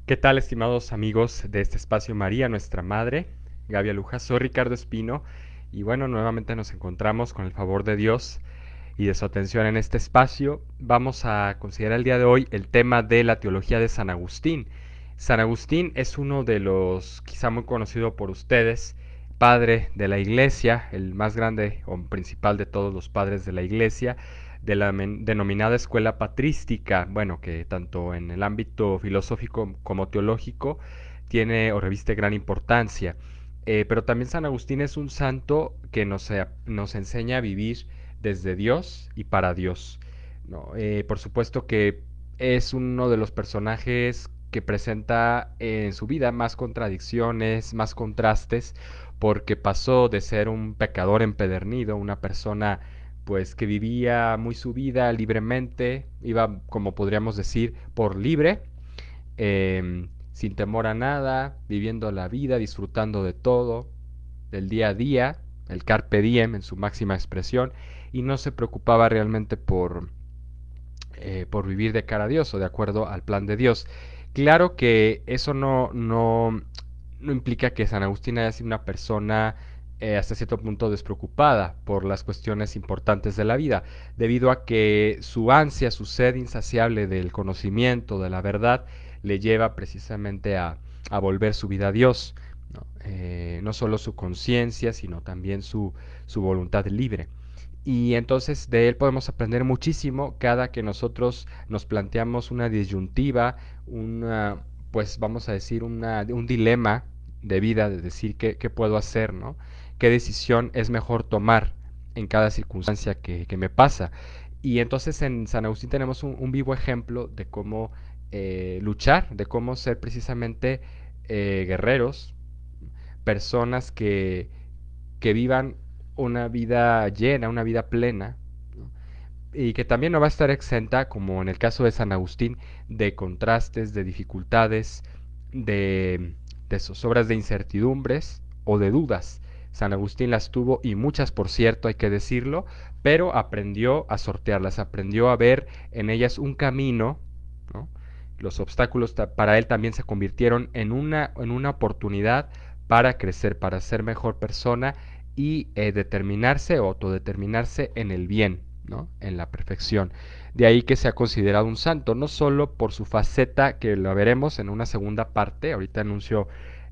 ¿Qué tal, estimados amigos de este espacio María, nuestra madre? Gaby Aluja, soy Ricardo Espino y bueno, nuevamente nos encontramos con el favor de Dios y de su atención en este espacio. Vamos a considerar el día de hoy el tema de la teología de San Agustín. San Agustín es uno de los, quizá muy conocido por ustedes, padre de la Iglesia, el más grande o principal de todos los padres de la Iglesia, de la denominada escuela patrística, bueno, que tanto en el ámbito filosófico como teológico tiene o reviste gran importancia. Pero también San Agustín es un santo que nos enseña a vivir desde Dios y para Dios, ¿no? Por supuesto que es uno de los personajes que presenta en su vida más contradicciones, más contrastes, porque pasó de ser un pecador empedernido, una persona pues que vivía muy su vida libremente, iba como podríamos decir por libre, sin temor a nada, viviendo la vida, disfrutando de todo, del día a día, el carpe diem en su máxima expresión, y no se preocupaba realmente por vivir de cara a Dios o de acuerdo al plan de Dios. Claro que eso no implica que San Agustín haya sido una persona hasta cierto punto despreocupada por las cuestiones importantes de la vida, debido a que su ansia, su sed insaciable del conocimiento, de la verdad, le lleva precisamente a volver su vida a Dios, ¿no? No solo su conciencia, sino también su voluntad libre. Y entonces de él podemos aprender muchísimo cada que nosotros nos planteamos una disyuntiva, una, pues vamos a decir, un dilema de vida, de decir qué puedo hacer, ¿no? ¿Qué decisión es mejor tomar en cada circunstancia que me pasa? Y entonces en San Agustín tenemos un vivo ejemplo de cómo luchar, de cómo ser precisamente guerreros, personas que vivan una vida llena, una vida plena, ¿no? Y que también no va a estar exenta, como en el caso de San Agustín, de contrastes, de dificultades, de zozobras de incertidumbres o de dudas. San Agustín las tuvo y muchas, por cierto, hay que decirlo, pero aprendió a sortearlas, aprendió a ver en ellas un camino, ¿no? Los obstáculos para él también se convirtieron en una oportunidad para crecer, para ser mejor persona y determinarse o autodeterminarse en el bien, ¿no? En la perfección. De ahí que se ha considerado un santo, no solo por su faceta, que lo veremos en una segunda parte, ahorita anuncio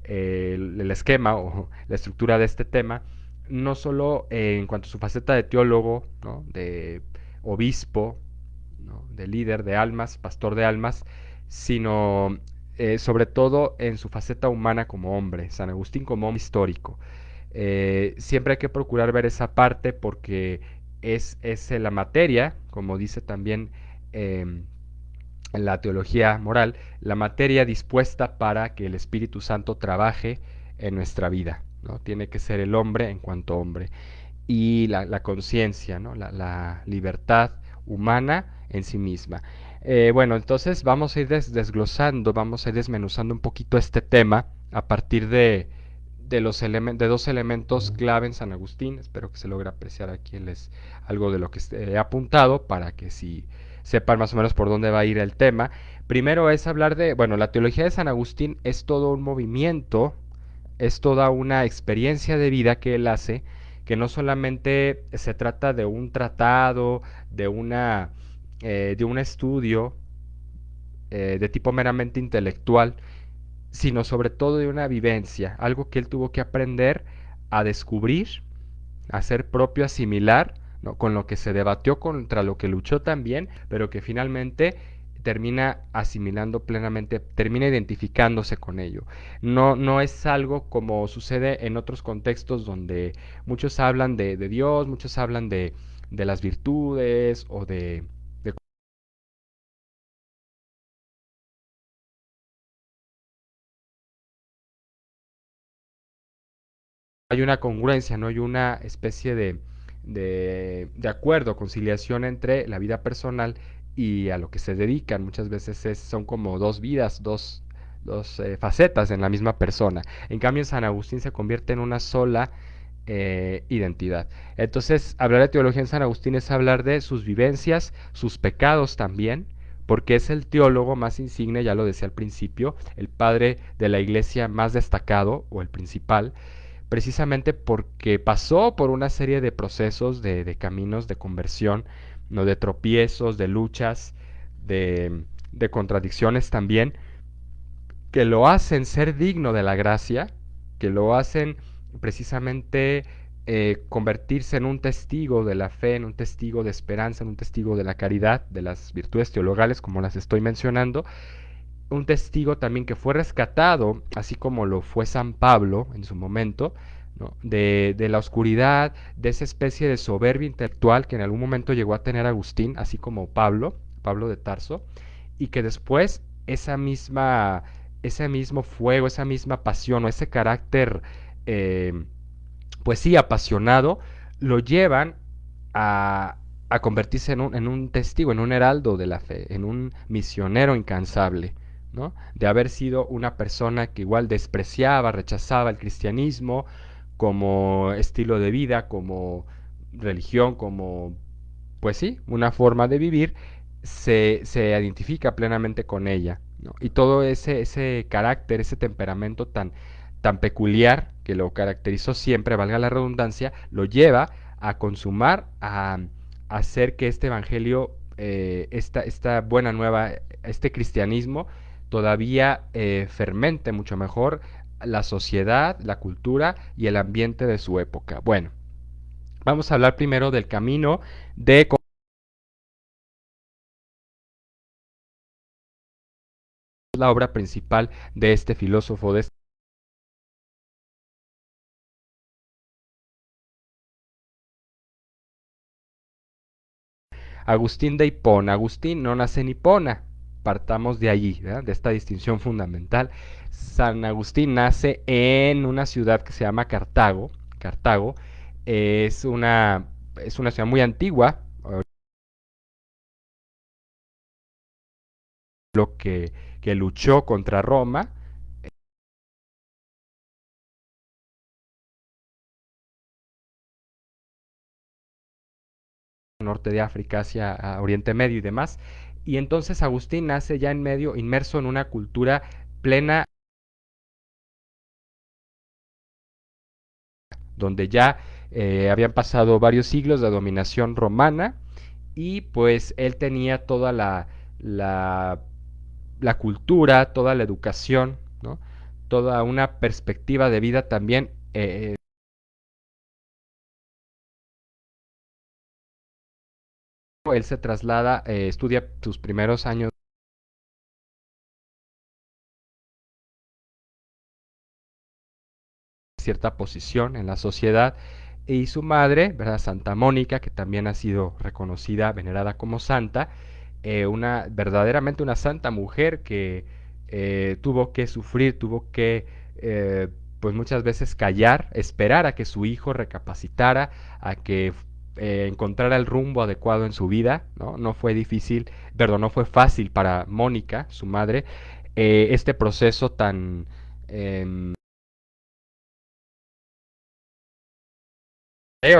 el esquema o la estructura de este tema, no solo en cuanto a su faceta de teólogo, ¿no? De obispo, ¿no? De líder de almas, pastor de almas, sino sobre todo en su faceta humana como hombre, San Agustín como hombre histórico. Siempre hay que procurar ver esa parte porque es la materia, como dice también en la teología moral, la materia dispuesta para que el Espíritu Santo trabaje en nuestra vida, ¿no? Tiene que ser el hombre en cuanto hombre. Y la conciencia, ¿no? La libertad humana en sí misma. Bueno, entonces vamos a ir desglosando, vamos a ir desmenuzando un poquito este tema a partir de dos elementos clave en San Agustín. Espero que se logre apreciar aquí algo de lo que he apuntado para que si sepan más o menos por dónde va a ir el tema. Primero es hablar de, bueno, la teología de San Agustín es todo un movimiento, es toda una experiencia de vida que él hace, que no solamente se trata de un tratado, de un estudio de tipo meramente intelectual, sino sobre todo de una vivencia, algo que él tuvo que aprender a descubrir, a hacer propio, asimilar, ¿no? Con lo que se debatió, contra lo que luchó también, pero que finalmente termina asimilando plenamente, termina identificándose con ello. No es algo como sucede en otros contextos donde muchos hablan de Dios, muchos hablan de las virtudes o de hay una congruencia, no hay una especie de acuerdo, conciliación entre la vida personal y a lo que se dedican. Muchas veces son como dos vidas, dos facetas en la misma persona. En cambio, en San Agustín se convierte en una sola identidad. Entonces, hablar de teología en San Agustín es hablar de sus vivencias, sus pecados también, porque es el teólogo más insigne, ya lo decía al principio, el padre de la iglesia más destacado o el principal, precisamente porque pasó por una serie de procesos, de caminos de conversión, ¿no? De tropiezos, de luchas, de contradicciones también, que lo hacen ser digno de la gracia, que lo hacen precisamente convertirse en un testigo de la fe, en un testigo de esperanza, en un testigo de la caridad, de las virtudes teologales, como las estoy mencionando, un testigo también que fue rescatado, así como lo fue San Pablo en su momento, ¿no? De la oscuridad, de esa especie de soberbia intelectual que en algún momento llegó a tener Agustín, así como Pablo, Pablo de Tarso, y que después ese mismo fuego, esa misma pasión o ese carácter, eh, pues sí, apasionado, lo llevan a convertirse en un testigo, en un heraldo de la fe, en un misionero incansable, ¿no? De haber sido una persona que igual despreciaba, rechazaba el cristianismo como estilo de vida, como religión, como, pues sí, una forma de vivir, se identifica plenamente con ella, ¿no? Y todo ese carácter, ese temperamento tan peculiar que lo caracterizó siempre, valga la redundancia, lo lleva a consumar, a hacer que este evangelio, esta buena nueva, este cristianismo, todavía fermente mucho mejor la sociedad, la cultura y el ambiente de su época. Bueno, vamos a hablar primero del camino de la obra principal de este filósofo, de este Agustín de Hipona. Agustín no nace en Hipona, partamos de allí, ¿verdad? De esta distinción fundamental. San Agustín nace en una ciudad que se llama Cartago. Cartago es una ciudad muy antigua, lo que luchó contra Roma, norte de África hacia Oriente Medio y demás. Y entonces Agustín nace ya en medio, inmerso en una cultura plena, donde ya habían pasado varios siglos de dominación romana y pues él tenía toda la, la cultura, toda la educación, ¿no? Toda una perspectiva de vida también. Él se traslada, estudia sus primeros años cierta posición en la sociedad y su madre, ¿verdad? Santa Mónica, que también ha sido reconocida, venerada como santa, una verdaderamente una santa mujer que tuvo que sufrir, tuvo que pues muchas veces callar, esperar a que su hijo recapacitara, a que encontrara el rumbo adecuado en su vida, ¿no? No fue difícil, perdón, no fue fácil para Mónica, su madre, este proceso tan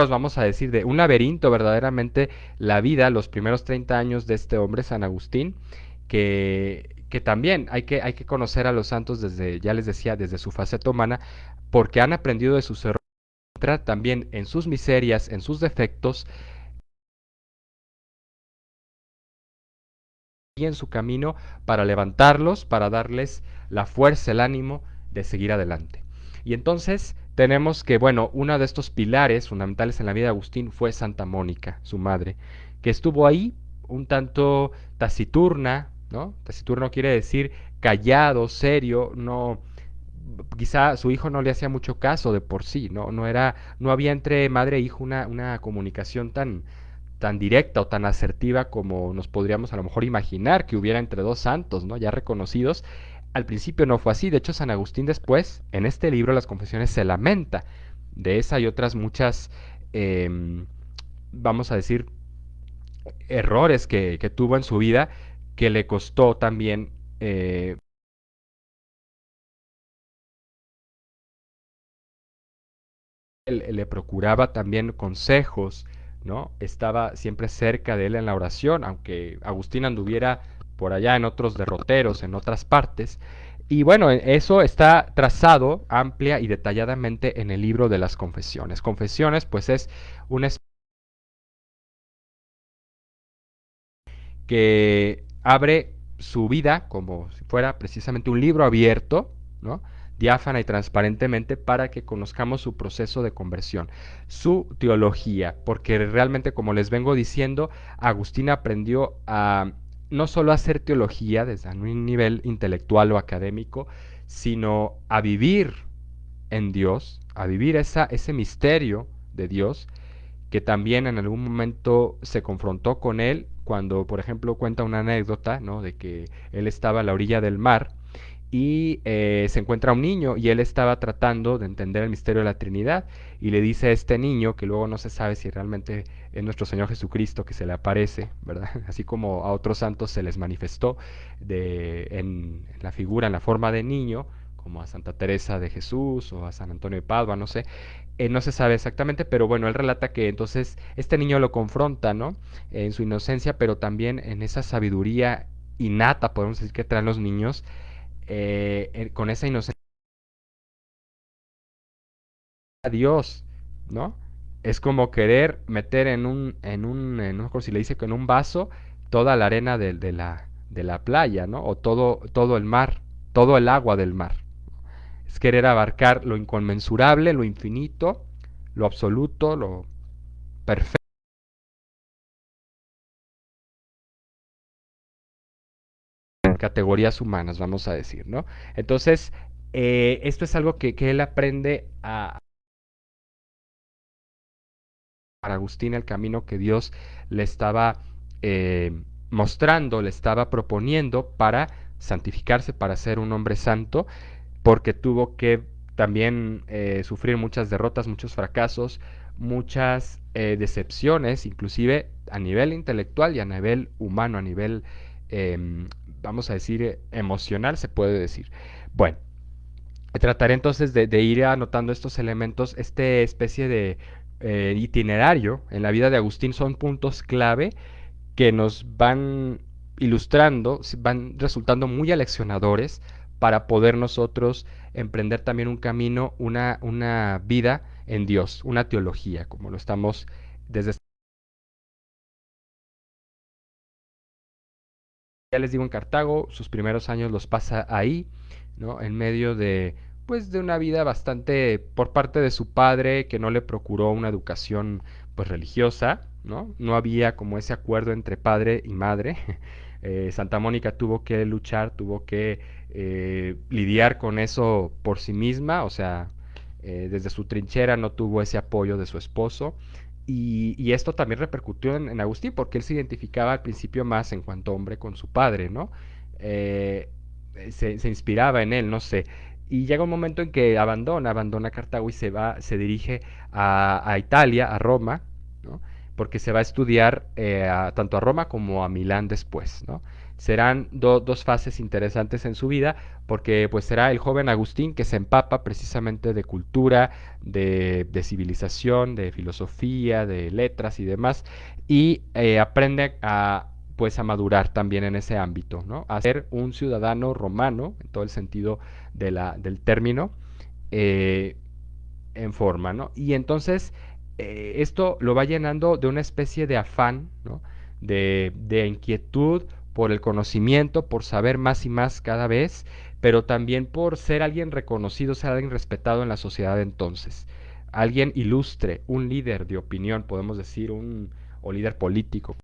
vamos a decir, de un laberinto verdaderamente la vida, los primeros 30 años de este hombre, San Agustín, que también hay que conocer a los santos desde, ya les decía, desde su faceta humana, porque han aprendido de sus errores, también en sus miserias, en sus defectos y en su camino para levantarlos, para darles la fuerza, el ánimo de seguir adelante. Y entonces tenemos que, bueno, uno de estos pilares fundamentales en la vida de Agustín fue Santa Mónica, su madre, que estuvo ahí un tanto taciturna, ¿no? Taciturno quiere decir callado, serio, no, quizá su hijo no le hacía mucho caso de por sí, no, no había entre madre e hijo una comunicación tan directa o tan asertiva como nos podríamos a lo mejor imaginar que hubiera entre dos santos, ¿no? Ya reconocidos. Al principio no fue así, de hecho San Agustín después, en este libro, Las Confesiones, se lamenta de esa y otras muchas, vamos a decir, errores que tuvo en su vida, que le costó también él le procuraba también consejos, ¿no? Estaba siempre cerca de él en la oración, aunque Agustín anduviera por allá en otros derroteros, en otras partes. Y bueno, eso está trazado amplia y detalladamente en el libro de las confesiones. Confesiones, pues es una que abre su vida como si fuera precisamente un libro abierto, ¿no? Diáfana y transparentemente para que conozcamos su proceso de conversión, su teología, porque realmente, como les vengo diciendo, Agustín aprendió a no solo a hacer teología desde un nivel intelectual o académico, sino a vivir en Dios, a vivir ese misterio de Dios que también en algún momento se confrontó con él cuando, por ejemplo, cuenta una anécdota, ¿no? De que él estaba a la orilla del mar y se encuentra un niño y él estaba tratando de entender el misterio de la Trinidad y le dice a este niño, que luego no se sabe si realmente es nuestro Señor Jesucristo que se le aparece, ¿verdad? Así como a otros santos se les manifestó en la figura, en la forma de niño, como a Santa Teresa de Jesús o a San Antonio de Padua, no sé. No se sabe exactamente, pero bueno, él relata que entonces este niño lo confronta, ¿no? En su inocencia, pero también en esa sabiduría innata, podemos decir, que traen los niños, con esa inocencia a Dios, ¿no? Es como querer meter no recuerdo si le dice que en un vaso toda la arena de la playa, ¿no? O todo el mar, todo el agua del mar. Es querer abarcar lo inconmensurable, lo infinito, lo absoluto, lo perfecto, en categorías humanas, vamos a decir, ¿no? Entonces, esto es algo que él aprende para Agustín, el camino que Dios le estaba mostrando, le estaba proponiendo para santificarse, para ser un hombre santo, porque tuvo que también sufrir muchas derrotas, muchos fracasos, muchas decepciones, inclusive a nivel intelectual y a nivel humano, a nivel, vamos a decir, emocional, se puede decir. Bueno, trataré entonces de ir anotando estos elementos, este especie de itinerario en la vida de Agustín son puntos clave que nos van ilustrando, van resultando muy aleccionadores para poder nosotros emprender también un camino, una vida en Dios, una teología, como lo estamos desde, ya les digo, en Cartago, sus primeros años los pasa ahí, ¿no? En medio de, pues, de una vida bastante por parte de su padre, que no le procuró una educación, pues, religiosa, ¿no? No había como ese acuerdo entre padre y madre. Santa Mónica tuvo que luchar, tuvo que lidiar con eso por sí misma, o sea, desde su trinchera no tuvo ese apoyo de su esposo. Y esto también repercutió en Agustín, porque él se identificaba al principio más en cuanto hombre con su padre, ¿no? Eh, se inspiraba en él, no sé. Y llega un momento en que abandona Cartago y se va, se dirige a Italia, a Roma, ¿no? Porque se va a estudiar tanto a Roma como a Milán después, ¿no? Serán dos fases interesantes en su vida, porque pues será el joven Agustín que se empapa precisamente de cultura, de civilización, de filosofía, de letras y demás, y aprende a pues a madurar también en ese ámbito, ¿no? A ser un ciudadano romano, en todo el sentido del término, eh, en forma, ¿no? Y entonces esto lo va llenando de una especie de afán, ¿no? De inquietud por el conocimiento, por saber más y más cada vez, pero también por ser alguien reconocido, ser alguien respetado en la sociedad de entonces. Alguien ilustre, un líder de opinión, podemos decir, o líder político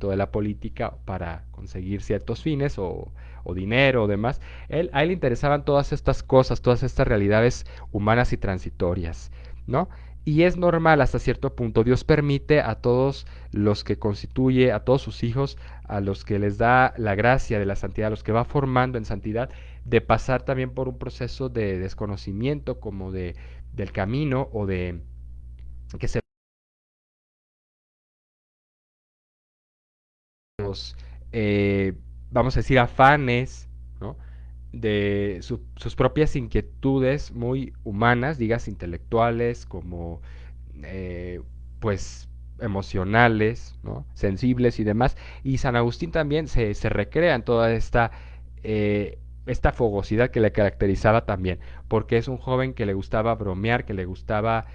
de la política para conseguir ciertos fines o dinero o demás. A él le interesaban todas estas cosas, todas estas realidades humanas y transitorias, ¿no? Y es normal hasta cierto punto. Dios permite a todos los que constituye, a todos sus hijos, a los que les da la gracia de la santidad, a los que va formando en santidad, de pasar también por un proceso de desconocimiento como del camino o de que se eh, vamos a decir, afanes, ¿no? De sus propias inquietudes muy humanas, digas intelectuales, como, eh, pues, emocionales, ¿no? Sensibles y demás. Y San Agustín también se recrea en toda esta fogosidad que le caracterizaba también, porque es un joven que le gustaba bromear, que le gustaba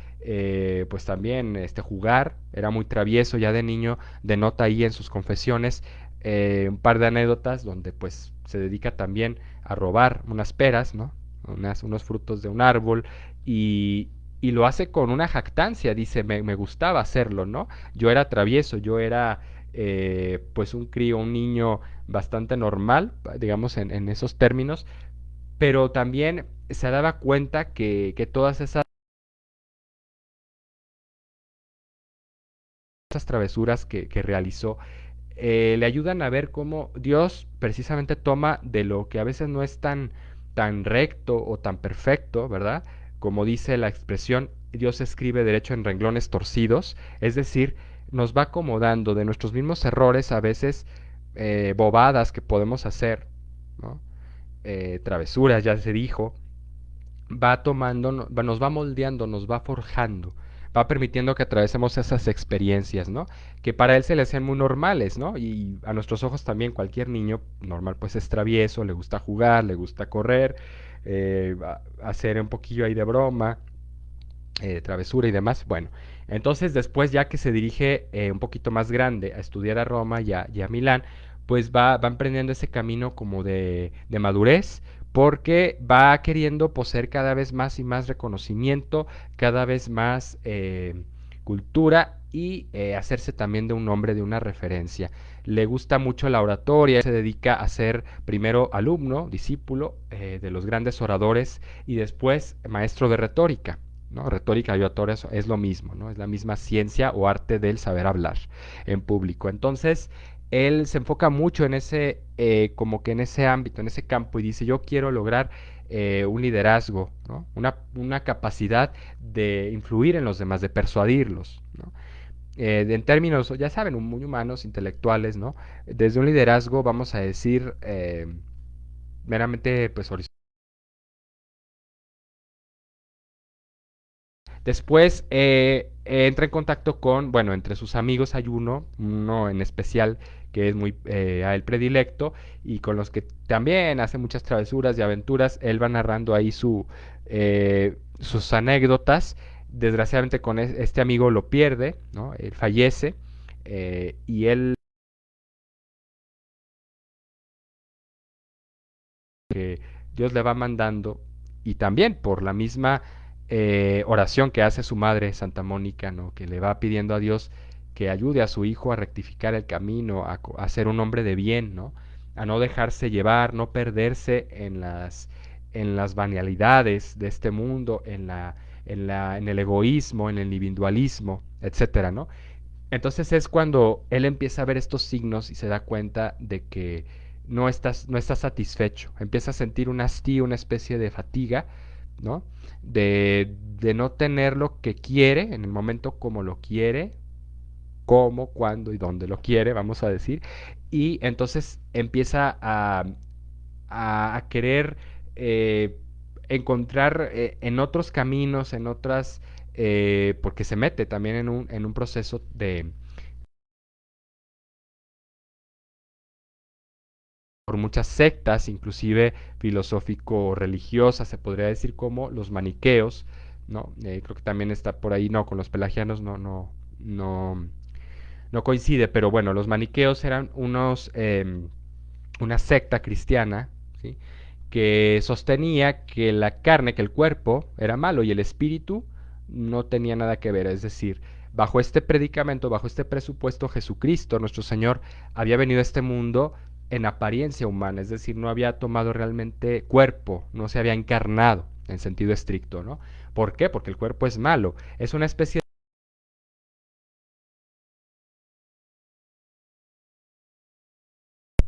pues también jugar, era muy travieso ya de niño, denota ahí en sus confesiones un par de anécdotas donde pues se dedica también a robar unas peras, ¿no? Unos frutos de un árbol y, y lo hace con una jactancia, dice, me gustaba hacerlo, ¿no? Yo era travieso, yo era pues un crío, un niño bastante normal, digamos en esos términos, pero también se daba cuenta que todas esas travesuras que realizó le ayudan a ver cómo Dios precisamente toma de lo que a veces no es tan recto o tan perfecto, ¿verdad? Como dice la expresión, Dios escribe derecho en renglones torcidos, es decir, nos va acomodando de nuestros mismos errores, a veces bobadas que podemos hacer, ¿no? Travesuras, ya se dijo, va tomando, nos va moldeando, nos va forjando, va permitiendo que atravesemos esas experiencias, ¿no? Que para él se le hacían muy normales, ¿no? Y a nuestros ojos también cualquier niño normal pues es travieso, le gusta jugar, le gusta correr, hacer un poquillo ahí de broma, travesura y demás. Bueno, entonces después ya que se dirige un poquito más grande a estudiar a Roma y a Milán, pues va emprendiendo ese camino como de madurez, porque va queriendo poseer cada vez más y más reconocimiento, cada vez más cultura y hacerse también de un hombre, de una referencia. Le gusta mucho la oratoria, se dedica a ser primero alumno, discípulo de los grandes oradores y después maestro de retórica. ¿No? Retórica y oratoria es lo mismo, ¿no? Es la misma ciencia o arte del saber hablar en público. Entonces, él se enfoca mucho en como que en ese ámbito, en ese campo, y dice, yo quiero lograr un liderazgo, ¿no? Una capacidad de influir en los demás, de persuadirlos, ¿no? En términos, ya saben, muy humanos, intelectuales, ¿no? Desde un liderazgo, vamos a decir, meramente, pues, horizontal. Después entra en contacto con, bueno, entre sus amigos hay uno en especial que es muy a él predilecto y con los que también hace muchas travesuras y aventuras. Él va narrando ahí sus anécdotas. Desgraciadamente con este amigo lo pierde, ¿no? Él fallece y él que Dios le va mandando y también por la misma oración que hace su madre Santa Mónica, ¿no? Que le va pidiendo a Dios que ayude a su hijo a rectificar el camino, a ser un hombre de bien, ¿no? A no dejarse llevar, no perderse en las banalidades de este mundo, en el egoísmo, en el individualismo, etcétera, ¿no? Entonces es cuando él empieza a ver estos signos y se da cuenta de que no está satisfecho. Empieza a sentir un hastío, una especie de fatiga, ¿no? De no tener lo que quiere en el momento como lo quiere, cómo, cuándo y dónde lo quiere, vamos a decir. Y entonces empieza a querer eh, encontrar en otros caminos, porque se mete también en un proceso por muchas sectas, inclusive filosófico-religiosas, se podría decir como los maniqueos, ¿no? Creo que también está por ahí, no, con los pelagianos no, no coincide, pero bueno, los maniqueos eran una secta cristiana, ¿sí? Que sostenía que la carne, que el cuerpo era malo y el espíritu no tenía nada que ver, es decir, bajo este predicamento, bajo este presupuesto, Jesucristo, nuestro Señor, había venido a este mundo en apariencia humana, es decir, no había tomado realmente cuerpo, no se había encarnado en sentido estricto, ¿no? ¿Por qué? Porque el cuerpo es malo, es una especie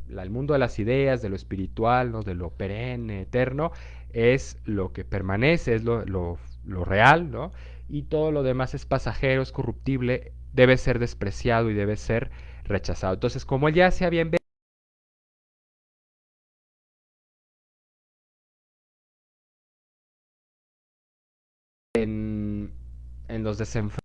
el mundo de las ideas, de lo espiritual, ¿no? De lo perenne, eterno, es lo que permanece, es lo real, ¿no? Y todo lo demás es pasajero, es corruptible, debe ser despreciado y debe ser rechazado. Entonces, como él ya se había en, en los desenfrenos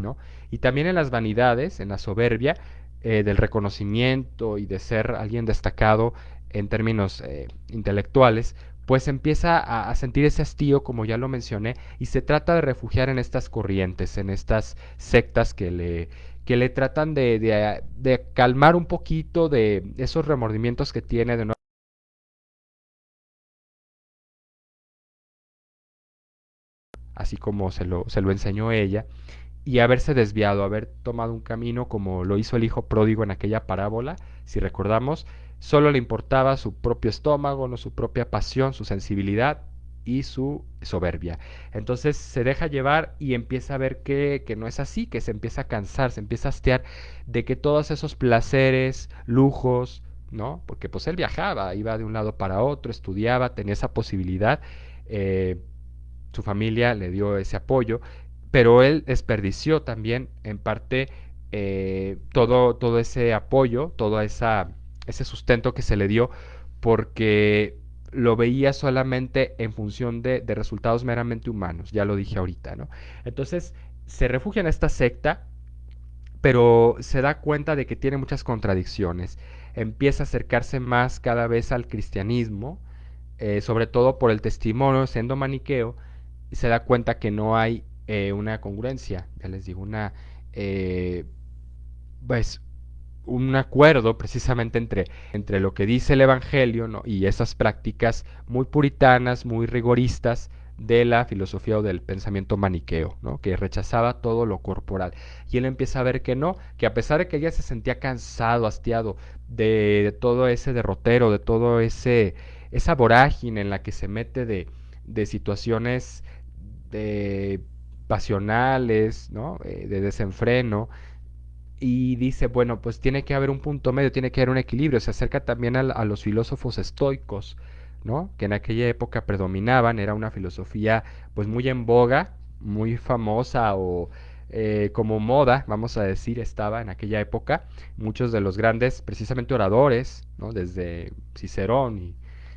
¿no? Y también en las vanidades, en la soberbia, del reconocimiento y de ser alguien destacado en términos intelectuales, pues empieza a sentir ese hastío, como ya lo mencioné, y se trata de refugiar en estas corrientes, en estas sectas que le tratan de calmar un poquito de esos remordimientos que tiene de no, así como se lo enseñó ella, y haberse desviado, haber tomado un camino como lo hizo el hijo pródigo en aquella parábola, si recordamos, solo le importaba su propio estómago, no su propia pasión, su sensibilidad y su soberbia. Entonces se deja llevar y empieza a ver que no es así, que se empieza a cansar, se empieza a hastiar de que todos esos placeres, lujos, ¿no? Porque pues él viajaba, iba de un lado para otro, estudiaba, tenía esa posibilidad. eh, Su familia le dio ese apoyo, pero él desperdició también en parte todo ese apoyo, ese sustento que se le dio, porque lo veía solamente en función de resultados meramente humanos, ya lo dije ahorita, ¿no? Entonces se refugia en esta secta, pero se da cuenta de que tiene muchas contradicciones. Empieza a acercarse más cada vez al cristianismo, sobre todo por el testimonio, siendo maniqueo, y se da cuenta que no hay una congruencia, ya les digo, eh, pues, un acuerdo precisamente entre lo que dice el Evangelio, ¿no? Y esas prácticas muy puritanas, muy rigoristas de la filosofía o del pensamiento maniqueo, ¿no? Que rechazaba todo lo corporal. Y él empieza a ver que no, que a pesar de que ella se sentía cansado, hastiado de todo ese derrotero, de todo esa vorágine en la que se mete de situaciones de pasionales, ¿no? De desenfreno, y dice, bueno, pues tiene que haber un punto medio, tiene que haber un equilibrio. Se acerca también a los filósofos estoicos, ¿no? Que en aquella época predominaban, era una filosofía pues muy en boga, muy famosa o como moda, vamos a decir, estaba en aquella época. Muchos de los grandes, precisamente oradores, ¿no? Desde Cicerón y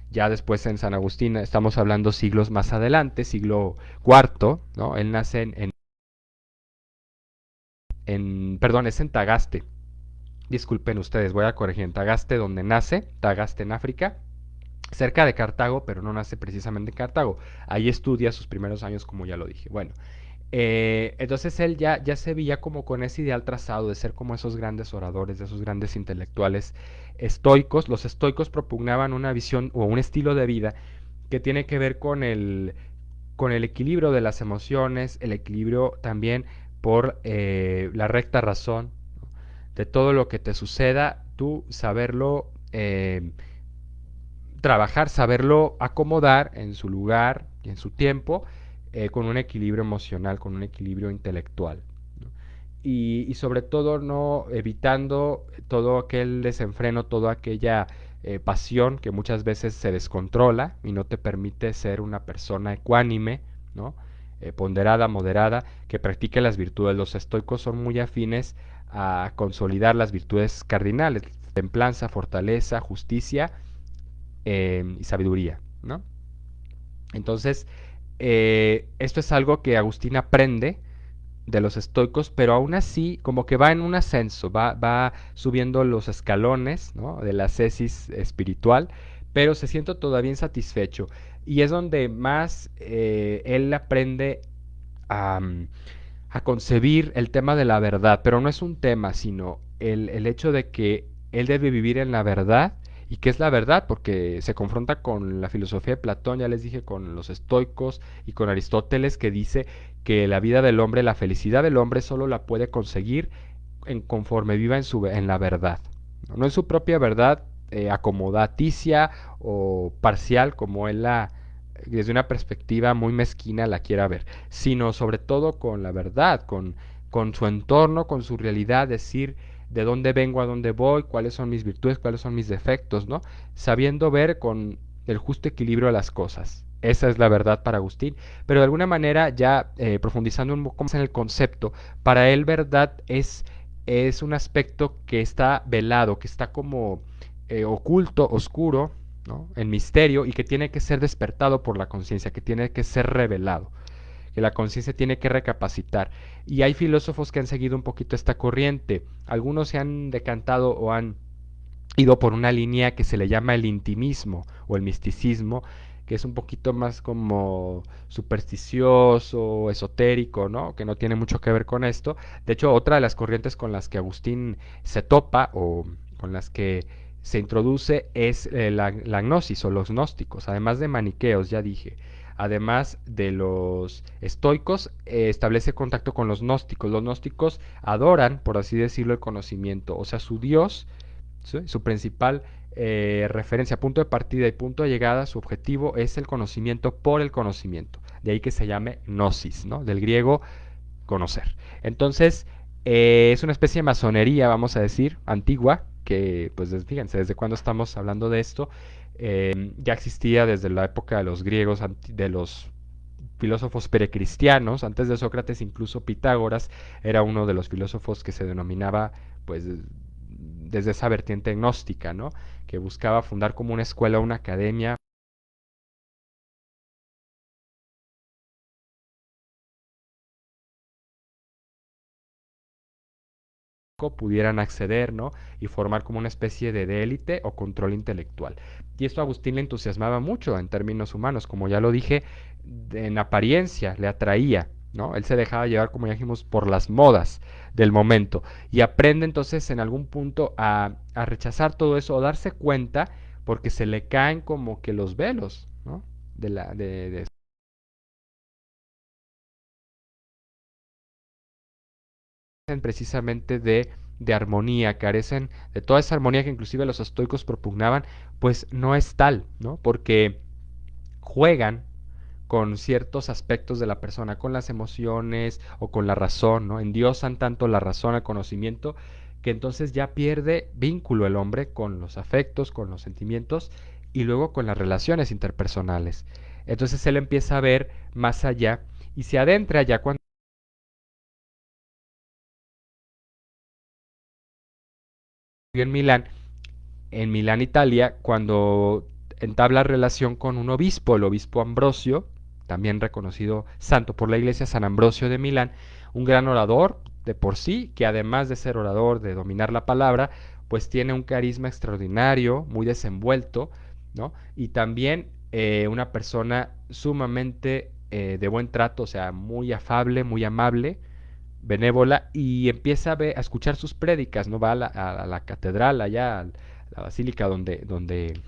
ya después en San Agustín, estamos hablando siglos más adelante, siglo cuarto, ¿no? Él nace perdón, es en Tagaste. Disculpen ustedes, voy a corregir. En Tagaste, donde nace, Tagaste en África, cerca de Cartago, pero no nace precisamente en Cartago. Ahí estudia sus primeros años, como ya lo dije. Bueno, entonces él ya se veía como con ese ideal trazado de ser como esos grandes oradores, de esos grandes intelectuales estoicos. Los estoicos propugnaban una visión o un estilo de vida que tiene que ver con el equilibrio de las emociones, el equilibrio también por la recta razón, ¿no? De todo lo que te suceda, tú saberlo trabajar, saberlo acomodar en su lugar y en su tiempo, con un equilibrio emocional, con un equilibrio intelectual, ¿no? Y sobre todo no evitando todo aquel desenfreno, toda aquella pasión que muchas veces se descontrola y no te permite ser una persona ecuánime, ¿no? Ponderada, moderada, que practique las virtudes. Los estoicos son muy afines a consolidar las virtudes cardinales: templanza, fortaleza, justicia y sabiduría, ¿no? Entonces, esto es algo que Agustín aprende de los estoicos, pero aún así como que va en un ascenso, va subiendo los escalones, ¿no? De la ascesis espiritual, pero se siente todavía insatisfecho. Y es donde más él aprende a, a concebir el tema de la verdad, pero no es un tema, sino el hecho de que él debe vivir en la verdad. ¿Y qué es la verdad? Porque se confronta con la filosofía de Platón, ya les dije, con los estoicos y con Aristóteles, que dice que la vida del hombre, la felicidad del hombre solo la puede conseguir conforme viva en la verdad, no en su propia verdad acomodaticia o parcial, como él desde una perspectiva muy mezquina la quiera ver, sino sobre todo con la verdad, con su entorno, con su realidad, decir de dónde vengo, a dónde voy, cuáles son mis virtudes, cuáles son mis defectos, ¿no? Sabiendo ver con el justo equilibrio de las cosas. Esa es la verdad para Agustín, pero de alguna manera ya profundizando un poco más en el concepto, para él verdad es un aspecto que está velado, que está como oculto, oscuro, ¿no? En misterio, y que tiene que ser despertado por la conciencia, que tiene que ser revelado, que la conciencia tiene que recapacitar. Y hay filósofos que han seguido un poquito esta corriente. Algunos se han decantado o han ido por una línea que se le llama el intimismo o el misticismo, que es un poquito más como supersticioso, esotérico, ¿no? Que no tiene mucho que ver con esto. De hecho, otra de las corrientes con las que Agustín se topa o con las que se introduce es la gnosis o los gnósticos, además de maniqueos, ya dije. Además de los estoicos, establece contacto con los gnósticos. Los gnósticos adoran, por así decirlo, el conocimiento. O sea, su Dios, ¿sí? Su principal referencia, punto de partida y punto de llegada, su objetivo es el conocimiento por el conocimiento. De ahí que se llame gnosis, ¿no? Del griego conocer. Entonces, es una especie de masonería, vamos a decir, antigua, que, pues, fíjense, desde cuándo estamos hablando de esto. Ya existía desde la época de los griegos, de los filósofos precristianos, antes de Sócrates, incluso Pitágoras era uno de los filósofos que se denominaba, pues, desde esa vertiente gnóstica, ¿no? Que buscaba fundar como una escuela, una academia pudieran acceder, ¿no? Y formar como una especie de élite o control intelectual. Y esto a Agustín le entusiasmaba mucho en términos humanos, como ya lo dije, en apariencia le atraía, ¿no? Él se dejaba llevar, como ya dijimos, por las modas del momento y aprende entonces en algún punto a rechazar todo eso o darse cuenta porque se le caen como que los velos, ¿no? De precisamente de armonía, carecen de toda esa armonía que inclusive los estoicos propugnaban, pues no es tal, ¿no? Porque juegan con ciertos aspectos de la persona, con las emociones o con la razón, ¿no? Endiosan tanto la razón al conocimiento que entonces ya pierde vínculo el hombre con los afectos, con los sentimientos y luego con las relaciones interpersonales. Entonces él empieza a ver más allá y se adentra ya cuando vivió en Milán, Italia, cuando entabla relación con un obispo, el obispo Ambrosio, también reconocido santo por la iglesia, San Ambrosio de Milán, un gran orador de por sí, que además de ser orador, de dominar la palabra, pues tiene un carisma extraordinario, muy desenvuelto, ¿no? Y también una persona sumamente de buen trato, o sea, muy afable, muy amable, benévola, y empieza a escuchar sus prédicas, ¿no? Va a la catedral, allá, a la basílica donde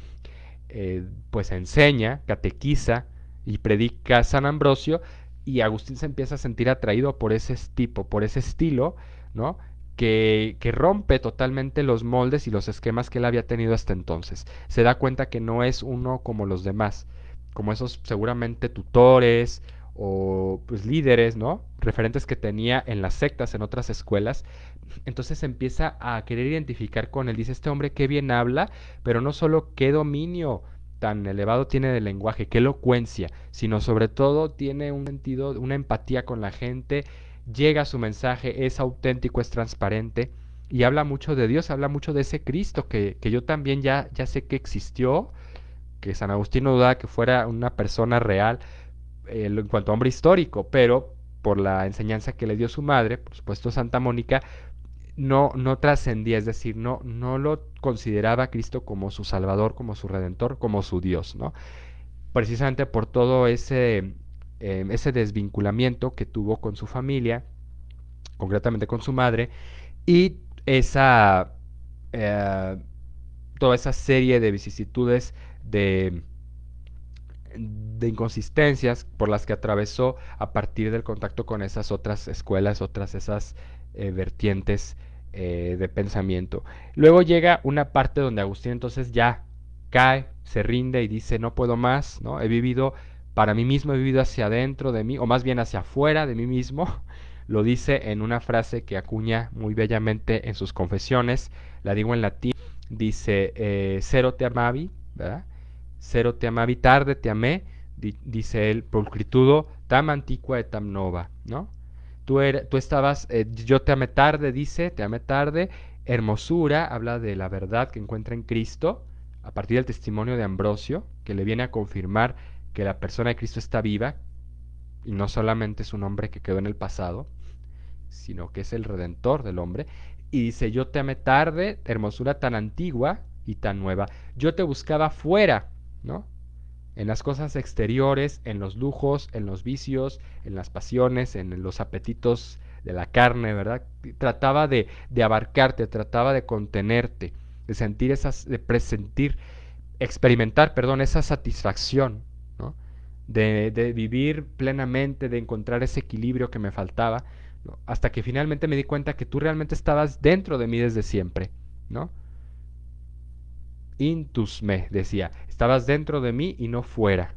pues enseña, catequiza y predica San Ambrosio, y Agustín se empieza a sentir atraído por ese tipo, por ese estilo, ¿no? Que rompe totalmente los moldes y los esquemas que él había tenido hasta entonces. Se da cuenta que no es uno como los demás, como esos seguramente tutores o pues líderes, ¿no? Referentes que tenía en las sectas, en otras escuelas. Entonces empieza a querer identificar con él. Dice, este hombre qué bien habla, pero no solo qué dominio tan elevado tiene del lenguaje, qué elocuencia, sino sobre todo tiene un sentido, una empatía con la gente, llega a su mensaje, es auténtico, es transparente y habla mucho de Dios, habla mucho de ese Cristo que yo también ya sé que existió, que San Agustín no dudaba que fuera una persona real en cuanto a hombre histórico, pero por la enseñanza que le dio su madre, por supuesto Santa Mónica, no trascendía, es decir, no lo consideraba a Cristo como su Salvador, como su Redentor, como su Dios, ¿no? Precisamente por todo ese desvinculamiento que tuvo con su familia, concretamente con su madre, y esa, eh, toda esa serie de vicisitudes, de, de inconsistencias por las que atravesó a partir del contacto con esas otras escuelas, otras esas vertientes de pensamiento. Luego llega una parte donde Agustín entonces ya cae, se rinde y dice, no puedo más, ¿no? He vivido para mí mismo, he vivido hacia adentro de mí, o más bien hacia afuera de mí mismo. Lo dice en una frase que acuña muy bellamente en sus confesiones, la digo en latín, dice, cero te amavi, ¿verdad? Cero te amavi, tarde te amé, dice él, pulcritudo tam antiqua et tam nova, ¿no? Tú estabas, yo te amé tarde, dice, te amé tarde, hermosura, habla de la verdad que encuentra en Cristo, a partir del testimonio de Ambrosio, que le viene a confirmar que la persona de Cristo está viva, y no solamente es un hombre que quedó en el pasado, sino que es el redentor del hombre. Y dice, yo te amé tarde, hermosura tan antigua y tan nueva. Yo te buscaba fuera, ¿no? En las cosas exteriores, en los lujos, en los vicios, en las pasiones, en los apetitos de la carne, ¿verdad? Trataba de abarcarte, trataba de contenerte, de sentir esas, de presentir, experimentar, perdón, esa satisfacción, ¿no? De vivir plenamente, de encontrar ese equilibrio que me faltaba, ¿no? Hasta que finalmente me di cuenta que tú realmente estabas dentro de mí desde siempre, ¿no? Intus me, decía, estabas dentro de mí y no fuera,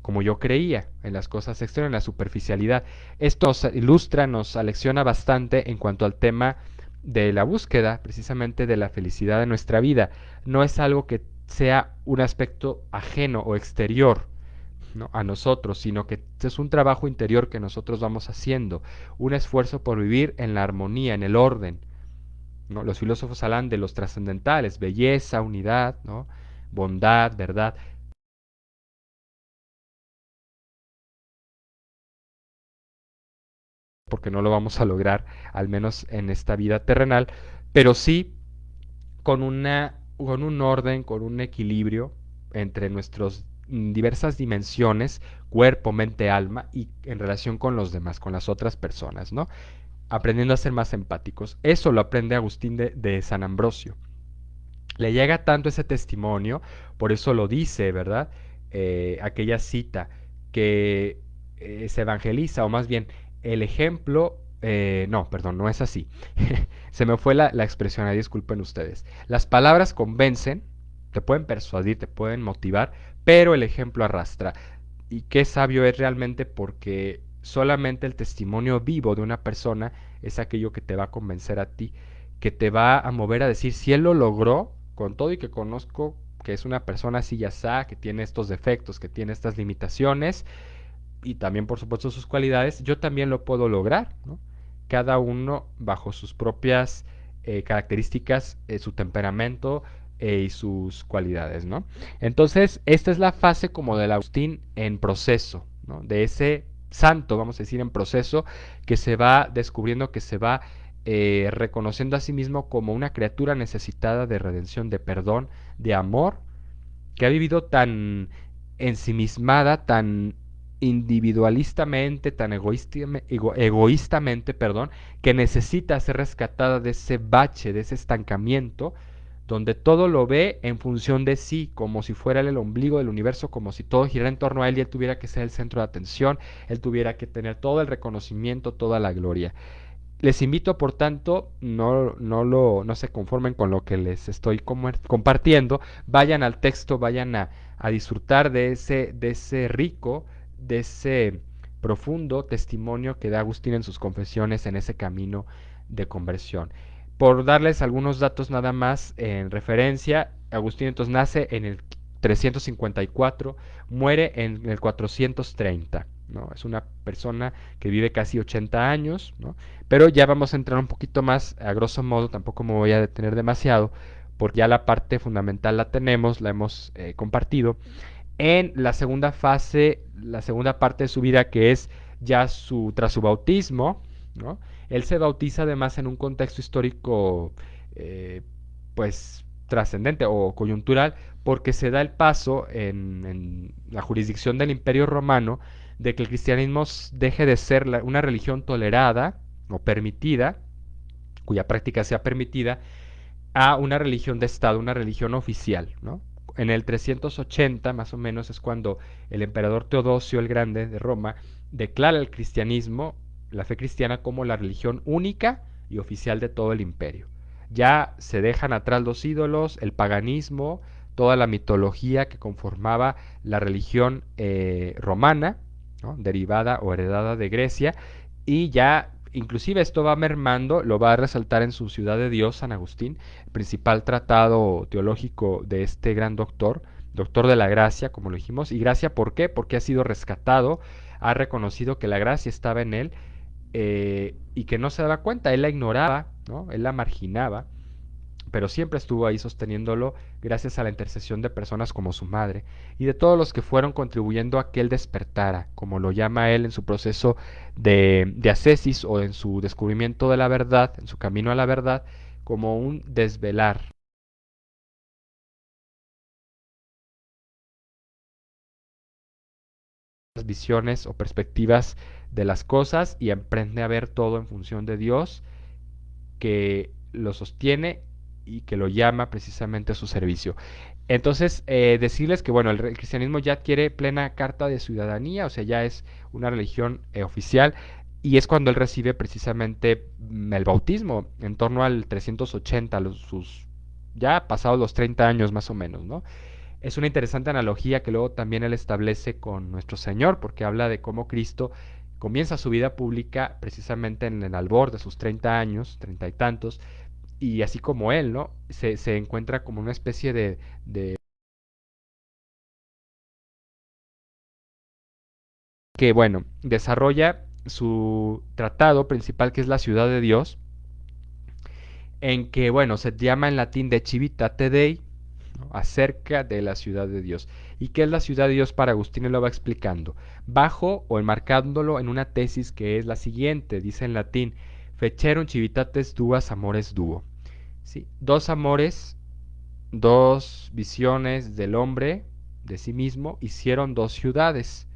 como yo creía, en las cosas externas, en la superficialidad. Esto nos ilustra, nos alecciona bastante en cuanto al tema de la búsqueda, precisamente de la felicidad de nuestra vida. No es algo que sea un aspecto ajeno o exterior, ¿no?, a nosotros, sino que es un trabajo interior que nosotros vamos haciendo, un esfuerzo por vivir en la armonía, en el orden, ¿no? Los filósofos hablan de los trascendentales, belleza, unidad, ¿no?, bondad, verdad, porque no lo vamos a lograr, al menos en esta vida terrenal, pero sí con un orden, con un equilibrio entre nuestras diversas dimensiones, cuerpo, mente, alma, y en relación con los demás, con las otras personas, ¿no? Aprendiendo a ser más empáticos. Eso lo aprende Agustín de San Ambrosio. Le llega tanto ese testimonio, por eso lo dice, ¿verdad? Aquella cita que se evangeliza, o más bien el ejemplo, no, perdón, no es así. Se me fue la expresión, ahí disculpen ustedes. Las palabras convencen, te pueden persuadir, te pueden motivar, pero el ejemplo arrastra. Y qué sabio es realmente, porque solamente el testimonio vivo de una persona es aquello que te va a convencer a ti, que te va a mover a decir, si él lo logró, con todo y que conozco que es una persona así ya está, que tiene estos defectos, que tiene estas limitaciones, y también por supuesto sus cualidades, yo también lo puedo lograr, ¿no? Cada uno bajo sus propias características, su temperamento y sus cualidades, ¿no? Entonces, esta es la fase como del Agustín en proceso, ¿no? De ese santo, vamos a decir, en proceso, que se va descubriendo, que se va reconociendo a sí mismo como una criatura necesitada de redención, de perdón, de amor, que ha vivido tan ensimismada, tan individualistamente, tan egoístamente, perdón, que necesita ser rescatada de ese bache, de ese estancamiento, donde todo lo ve en función de sí, como si fuera el ombligo del universo, como si todo girara en torno a él y él tuviera que ser el centro de atención, él tuviera que tener todo el reconocimiento, toda la gloria. Les invito, por tanto, no se conformen con lo que les estoy compartiendo, vayan al texto, vayan a disfrutar de ese rico, de ese profundo testimonio que da Agustín en sus confesiones en ese camino de conversión. Por darles algunos datos nada más en referencia, Agustín entonces nace en el 354, muere en el 430, ¿no? Es una persona que vive casi 80 años, ¿no? Pero ya vamos a entrar un poquito más, a grosso modo, tampoco me voy a detener demasiado, porque ya la parte fundamental la tenemos, la hemos compartido. En la segunda fase, la segunda parte de su vida, que es ya tras su bautismo, ¿no? Él se bautiza además en un contexto histórico, eh, pues, trascendente o coyuntural, porque se da el paso en la jurisdicción del Imperio Romano de que el cristianismo deje de ser una religión tolerada o permitida, cuya práctica sea permitida, a una religión de Estado, una religión oficial, ¿no? En el 380 más o menos es cuando el emperador Teodosio el Grande de Roma declara el cristianismo, la fe cristiana, como la religión única y oficial de todo el imperio. Ya se dejan atrás los ídolos, el paganismo, toda la mitología que conformaba la religión romana, ¿no?, derivada o heredada de Grecia, y ya inclusive esto va mermando, lo va a resaltar en su Ciudad de Dios, San Agustín, principal tratado teológico de este gran doctor, doctor de la gracia, como lo dijimos. Y gracia, ¿por qué? Porque ha sido rescatado, ha reconocido que la gracia estaba en él, y que no se daba cuenta, él la ignoraba, ¿no?, él la marginaba, pero siempre estuvo ahí sosteniéndolo gracias a la intercesión de personas como su madre y de todos los que fueron contribuyendo a que él despertara, como lo llama él en su proceso de ascesis o en su descubrimiento de la verdad, en su camino a la verdad, como un desvelar las visiones o perspectivas de las cosas y aprende a ver todo en función de Dios que lo sostiene y que lo llama precisamente a su servicio. Entonces, decirles que bueno, el cristianismo ya adquiere plena carta de ciudadanía, o sea, ya es una religión oficial, y es cuando él recibe precisamente el bautismo, en torno al 380, ya pasados los 30 años más o menos, ¿no? Es una interesante analogía que luego también él establece con nuestro Señor, porque habla de cómo Cristo comienza su vida pública precisamente en el albor de sus 30 años, 30 y tantos, y así como él, ¿no? Se encuentra como una especie de que, bueno, desarrolla su tratado principal que es la ciudad de Dios, en que, bueno, se llama en latín de Civitate Dei, ¿no? Acerca de la ciudad de Dios. ¿Y qué es la ciudad de Dios para Agustín? Él lo va explicando, bajo o enmarcándolo en una tesis que es la siguiente, dice en latín, Fecerum civitates duas amores duo. ¿Sí? Dos amores, dos visiones del hombre, de sí mismo, hicieron dos ciudades.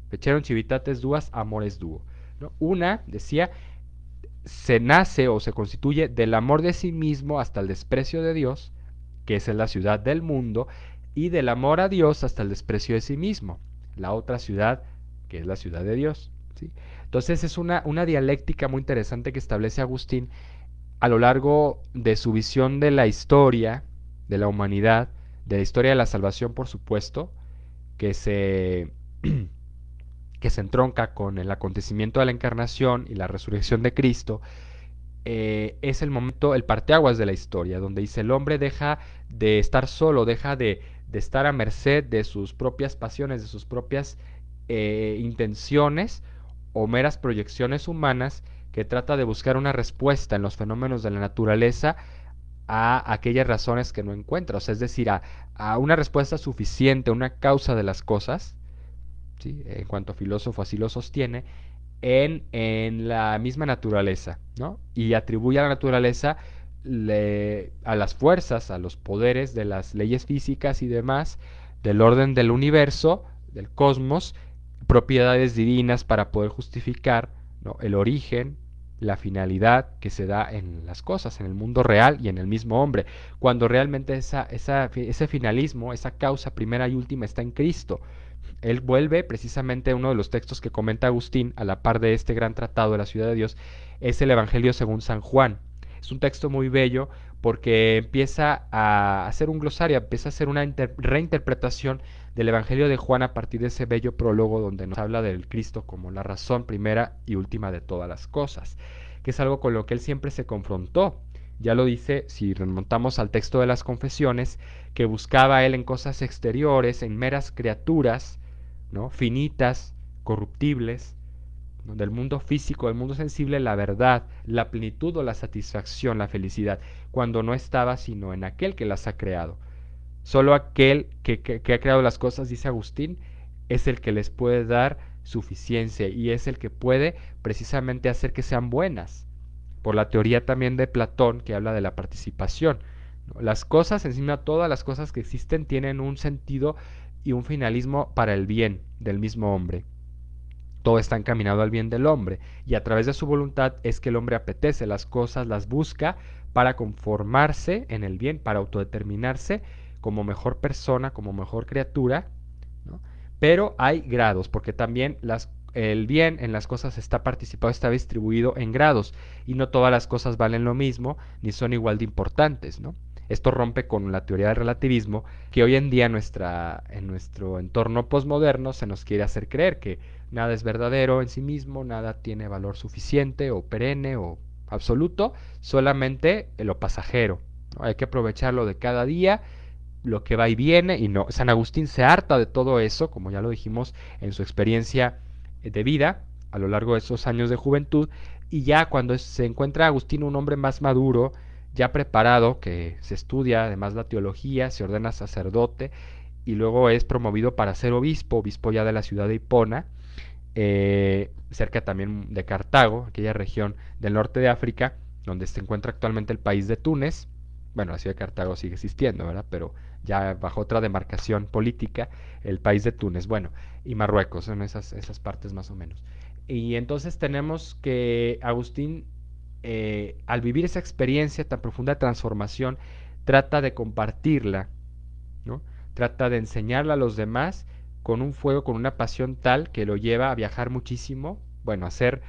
Fecerum civitates duas amores duo. ¿No? Una, decía, se nace o se constituye del amor de sí mismo hasta el desprecio de Dios, que es la ciudad del mundo, y del amor a Dios hasta el desprecio de sí mismo, la otra ciudad, que es la ciudad de Dios. ¿Sí? Entonces es una dialéctica muy interesante que establece Agustín a lo largo de su visión de la historia, de la humanidad, de la historia de la salvación, por supuesto, que se, que se entronca con el acontecimiento de la encarnación y la resurrección de Cristo, es el momento, el parteaguas de la historia, donde dice el hombre deja de estar solo, deja de estar a merced de sus propias pasiones, de sus propias intenciones o meras proyecciones humanas, que trata de buscar una respuesta en los fenómenos de la naturaleza a aquellas razones que no encuentra, o sea, es decir, a una respuesta suficiente, una causa de las cosas, ¿sí? En cuanto filósofo así lo sostiene, en la misma naturaleza, ¿no? Y atribuye a la naturaleza a las fuerzas, a los poderes de las leyes físicas y demás, del orden del universo, del cosmos, propiedades divinas para poder justificar, ¿no? El origen, la finalidad que se da en las cosas, en el mundo real y en el mismo hombre, cuando realmente ese finalismo, esa causa primera y última está en Cristo. Él vuelve precisamente a uno de los textos que comenta Agustín, a la par de este gran tratado de la ciudad de Dios, es el Evangelio según San Juan. Es un texto muy bello porque empieza a hacer un glosario, empieza a hacer una reinterpretación del Evangelio de Juan a partir de ese bello prólogo donde nos habla del Cristo como la razón primera y última de todas las cosas, que es algo con lo que él siempre se confrontó. Ya lo dice, si remontamos al texto de las confesiones, que buscaba él en cosas exteriores, en meras criaturas, ¿no? Finitas, corruptibles, ¿no? Del mundo físico, del mundo sensible, la verdad, la plenitud o la satisfacción, la felicidad, cuando no estaba sino en aquel que las ha creado. Solo aquel que ha creado las cosas, dice Agustín, es el que les puede dar suficiencia y es el que puede precisamente hacer que sean buenas. Por la teoría también de Platón que habla de la participación. ¿No? Las cosas, encima todas las cosas que existen, tienen un sentido y un finalismo para el bien del mismo hombre. Todo está encaminado al bien del hombre y a través de su voluntad es que el hombre apetece las cosas, las busca para conformarse en el bien, para autodeterminarse como mejor persona, como mejor criatura, ¿no? Pero hay grados, porque también el bien en las cosas está participado, está distribuido en grados y no todas las cosas valen lo mismo ni son igual de importantes, ¿no? Esto rompe con la teoría del relativismo que hoy en día en nuestro entorno posmoderno se nos quiere hacer creer que nada es verdadero en sí mismo, nada tiene valor suficiente o perenne o absoluto, solamente lo pasajero, ¿no? Hay que aprovecharlo de cada día, lo que va y viene, y no, San Agustín se harta de todo eso, como ya lo dijimos en su experiencia de vida a lo largo de esos años de juventud, y ya cuando se encuentra Agustín un hombre más maduro, ya preparado, que se estudia además la teología, se ordena sacerdote y luego es promovido para ser obispo, obispo ya de la ciudad de Hipona, cerca también de Cartago, aquella región del norte de África, donde se encuentra actualmente el país de Túnez. Bueno, la ciudad de Cartago sigue existiendo, ¿verdad? Pero ya bajo otra demarcación política, el país de Túnez, bueno, y Marruecos, son esas partes más o menos. Y entonces tenemos que Agustín, al vivir esa experiencia tan profunda de transformación, trata de compartirla, ¿no? Trata de enseñarla a los demás con un fuego, con una pasión tal que lo lleva a viajar muchísimo, bueno, a hacer,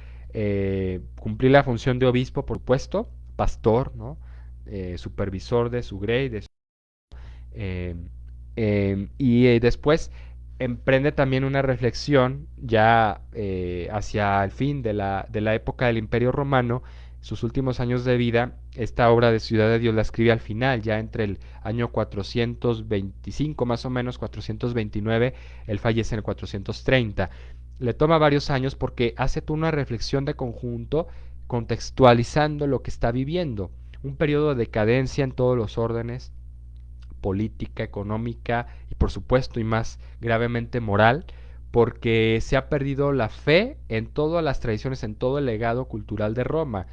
cumplir la función de obispo, por supuesto, pastor, ¿no? Supervisor de su grey, eh, y después emprende también una reflexión ya hacia el fin de la época del Imperio Romano, sus últimos años de vida. Esta obra de Ciudad de Dios la escribe al final, ya entre el año 425 más o menos, 429, él fallece en el 430. Le toma varios años porque hace tú una reflexión de conjunto contextualizando lo que está viviendo. Un periodo de decadencia en todos los órdenes, política, económica y por supuesto y más gravemente moral, porque se ha perdido la fe en todas las tradiciones, en todo el legado cultural de Roma.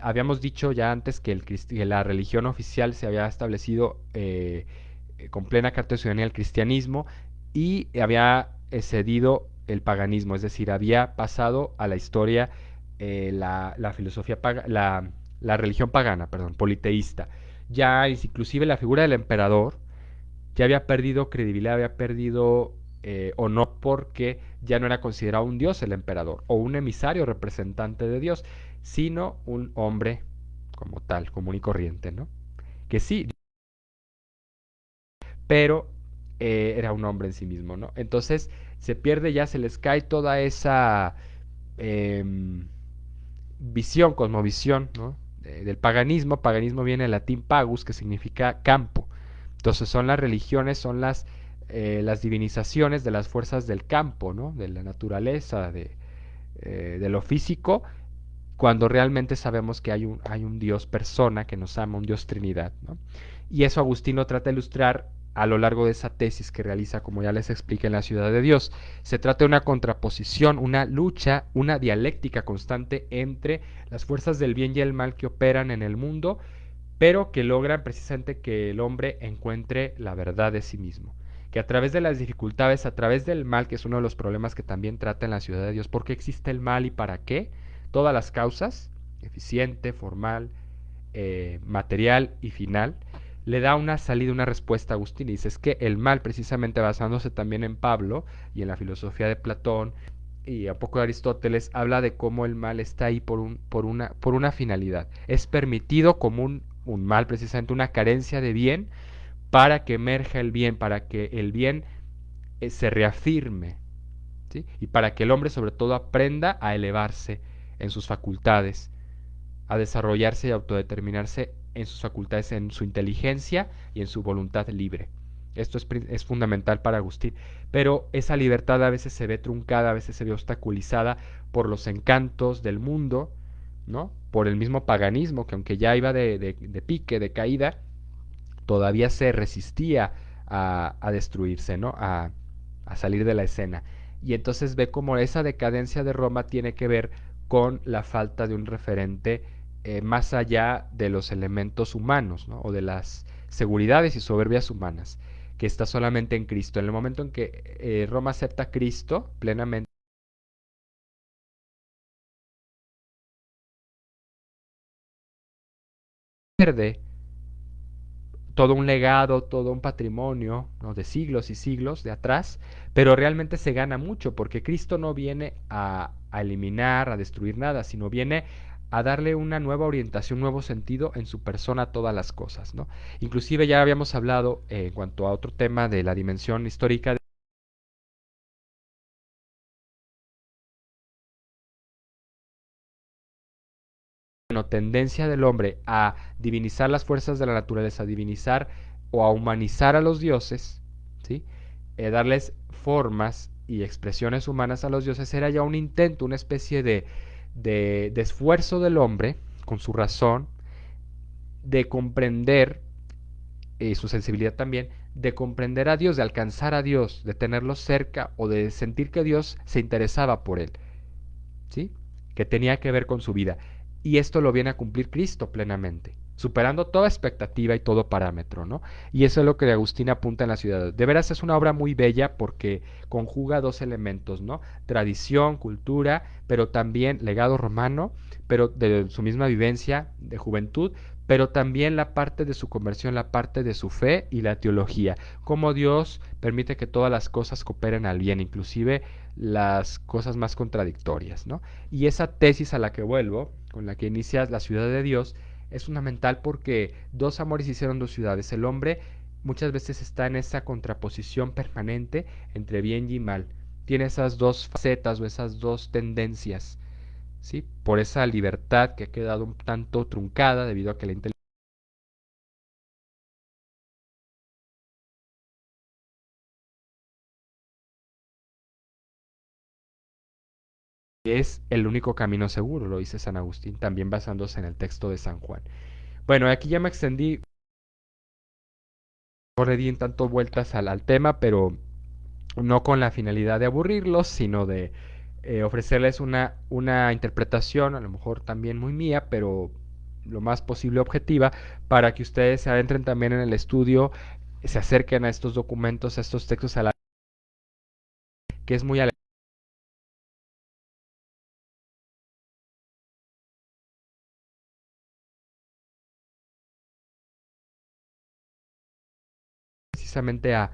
Habíamos dicho ya antes que, que la religión oficial se había establecido con plena carta de ciudadanía al cristianismo y había cedido el paganismo, es decir, había pasado a la historia la filosofía la religión pagana, perdón, politeísta. Ya inclusive la figura del emperador ya había perdido credibilidad, había perdido honor porque ya no era considerado un dios el emperador o un emisario representante de Dios, sino un hombre como tal, común y corriente, ¿no? Que sí, pero era un hombre en sí mismo, ¿no? Entonces se pierde ya, se les cae toda esa eh, visión, cosmovisión, ¿no? Del paganismo. Paganismo viene del latín pagus, que significa campo. Entonces son las religiones, son las divinizaciones de las fuerzas del campo, ¿no? De la naturaleza, de lo físico, cuando realmente sabemos que hay un Dios persona que nos ama, un Dios Trinidad, ¿no? Y eso Agustino trata de ilustrar a lo largo de esa tesis que realiza, como ya les expliqué, en la Ciudad de Dios. Se trata de una contraposición, una lucha, una dialéctica constante entre las fuerzas del bien y el mal que operan en el mundo, pero que logran precisamente que el hombre encuentre la verdad de sí mismo. Que a través de las dificultades, a través del mal, que es uno de los problemas que también trata en la Ciudad de Dios, ¿por qué existe el mal y para qué? Todas las causas, eficiente, formal, material y final, le da una salida, una respuesta a Agustín y dice, es que el mal, precisamente basándose también en Pablo y en la filosofía de Platón y a poco de Aristóteles, habla de cómo el mal está ahí por una finalidad. Es permitido como un mal, precisamente una carencia de bien, para que emerja el bien, para que el bien se reafirme, ¿sí? Y para que el hombre sobre todo aprenda a elevarse en sus facultades, a desarrollarse y autodeterminarse en sus facultades, en su inteligencia y en su voluntad libre. Esto es fundamental para Agustín, pero esa libertad a veces se ve truncada, a veces se ve obstaculizada por los encantos del mundo, ¿no? Por el mismo paganismo, que aunque ya iba de pique, de caída, todavía se resistía a destruirse, ¿no? A salir de la escena. Y entonces ve como esa decadencia de Roma tiene que ver con la falta de un referente más allá de los elementos humanos, ¿no? O de las seguridades y soberbias humanas, que está solamente en Cristo. En el momento en que Roma acepta a Cristo plenamente, pierde todo un legado, todo un patrimonio, ¿no? De siglos y siglos de atrás, pero realmente se gana mucho porque Cristo no viene a eliminar, a destruir nada, sino viene a darle una nueva orientación, un nuevo sentido en su persona a todas las cosas, ¿no? Inclusive ya habíamos hablado en cuanto a otro tema de la dimensión histórica, bueno, tendencia del hombre a divinizar las fuerzas de la naturaleza, a divinizar o a humanizar a los dioses, ¿sí? Darles formas y expresiones humanas a los dioses, era ya un intento, una especie de esfuerzo del hombre, con su razón, de comprender, su sensibilidad también, de comprender a Dios, de alcanzar a Dios, de tenerlo cerca o de sentir que Dios se interesaba por él, ¿sí? Que tenía que ver con su vida. Y esto lo viene a cumplir Cristo plenamente, superando toda expectativa y todo parámetro, ¿no? Y eso es lo que Agustín apunta en la ciudad. De veras es una obra muy bella porque conjuga dos elementos, ¿no? Tradición, cultura, pero también legado romano, pero de su misma vivencia de juventud, pero también la parte de su conversión, la parte de su fe y la teología. Cómo Dios permite que todas las cosas cooperen al bien, inclusive las cosas más contradictorias, ¿no? Y esa tesis a la que vuelvo, con la que inicias la ciudad de Dios, es fundamental porque dos amores hicieron dos ciudades. El hombre muchas veces está en esa contraposición permanente entre bien y mal. Tiene esas dos facetas o esas dos tendencias, ¿sí? Por esa libertad que ha quedado un tanto truncada debido a que la inteligencia es el único camino seguro, lo dice San Agustín, también basándose en el texto de San Juan. Bueno, aquí ya me extendí, no le di en tanto vueltas al tema, pero no con la finalidad de aburrirlos, sino de ofrecerles una interpretación, a lo mejor también muy mía, pero lo más posible objetiva, para que ustedes se adentren también en el estudio, se acerquen a estos documentos, a estos textos, a la que es muy precisamente a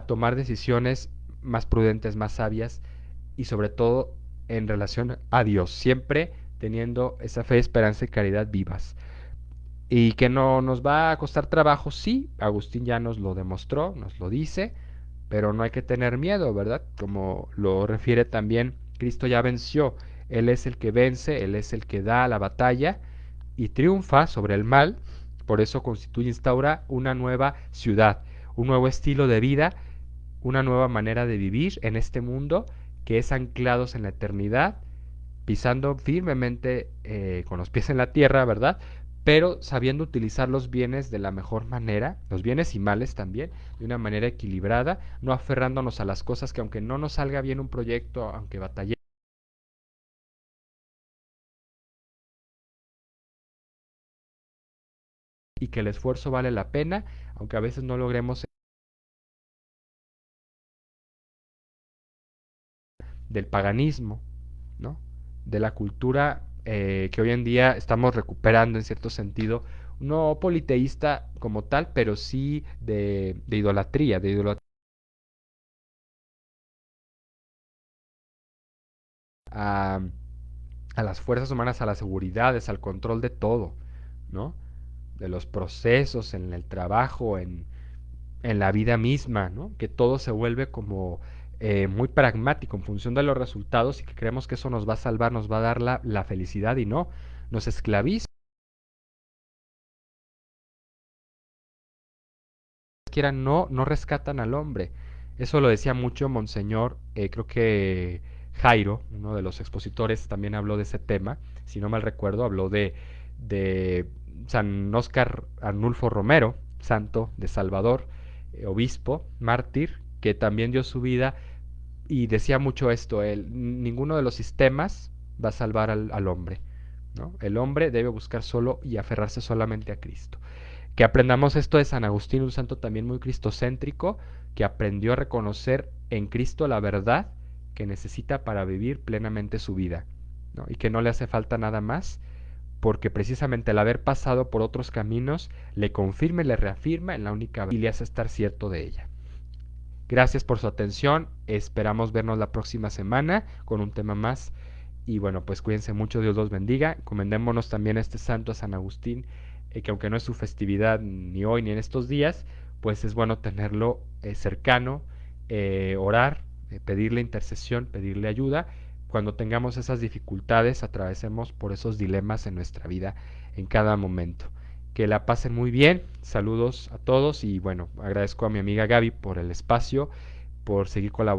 tomar decisiones más prudentes, más sabias y sobre todo en relación a Dios, siempre teniendo esa fe, esperanza y caridad vivas. Y que no nos va a costar trabajo, sí, Agustín ya nos lo demostró, nos lo dice, pero no hay que tener miedo, ¿verdad? Como lo refiere también, Cristo ya venció, Él es el que vence, Él es el que da la batalla y triunfa sobre el mal, por eso constituye, instaura una nueva ciudad, un nuevo estilo de vida, una nueva manera de vivir en este mundo que es anclados en la eternidad, pisando firmemente con los pies en la tierra, ¿verdad? Pero sabiendo utilizar los bienes de la mejor manera, los bienes y males también, de una manera equilibrada, no aferrándonos a las cosas que aunque no nos salga bien un proyecto, aunque batallemos, y que el esfuerzo vale la pena, aunque a veces no logremos del paganismo, ¿no? De la cultura que hoy en día estamos recuperando en cierto sentido, no politeísta como tal, pero sí de idolatría a, a las fuerzas humanas, a las seguridades, al control de todo, ¿no? De los procesos, en el trabajo, en la vida misma, ¿no? Que todo se vuelve como muy pragmático en función de los resultados y que creemos que eso nos va a salvar, nos va a dar la felicidad y no, nos esclaviza, quiera no rescatan al hombre. Eso lo decía mucho Monseñor, creo que Jairo, uno de los expositores, también habló de ese tema, si no mal recuerdo, habló de San Óscar Arnulfo Romero, santo de Salvador, obispo, mártir, que también dio su vida y decía mucho esto, ninguno de los sistemas va a salvar al hombre, ¿no? El hombre debe buscar solo y aferrarse solamente a Cristo. Que aprendamos esto de San Agustín, un santo también muy cristocéntrico, que aprendió a reconocer en Cristo la verdad que necesita para vivir plenamente su vida, ¿no? Y que no le hace falta nada más, porque precisamente el haber pasado por otros caminos le confirma y le reafirma en la única verdad y le hace estar cierto de ella. Gracias por su atención, esperamos vernos la próxima semana con un tema más y bueno, pues cuídense mucho, Dios los bendiga. Encomendémonos también a este santo, a San Agustín, que aunque no es su festividad ni hoy ni en estos días, pues es bueno tenerlo cercano, orar, pedirle intercesión, pedirle ayuda. Cuando tengamos esas dificultades, atravesemos por esos dilemas en nuestra vida en cada momento. Que la pasen muy bien, saludos a todos y bueno, agradezco a mi amiga Gaby por el espacio, por seguir colaborando.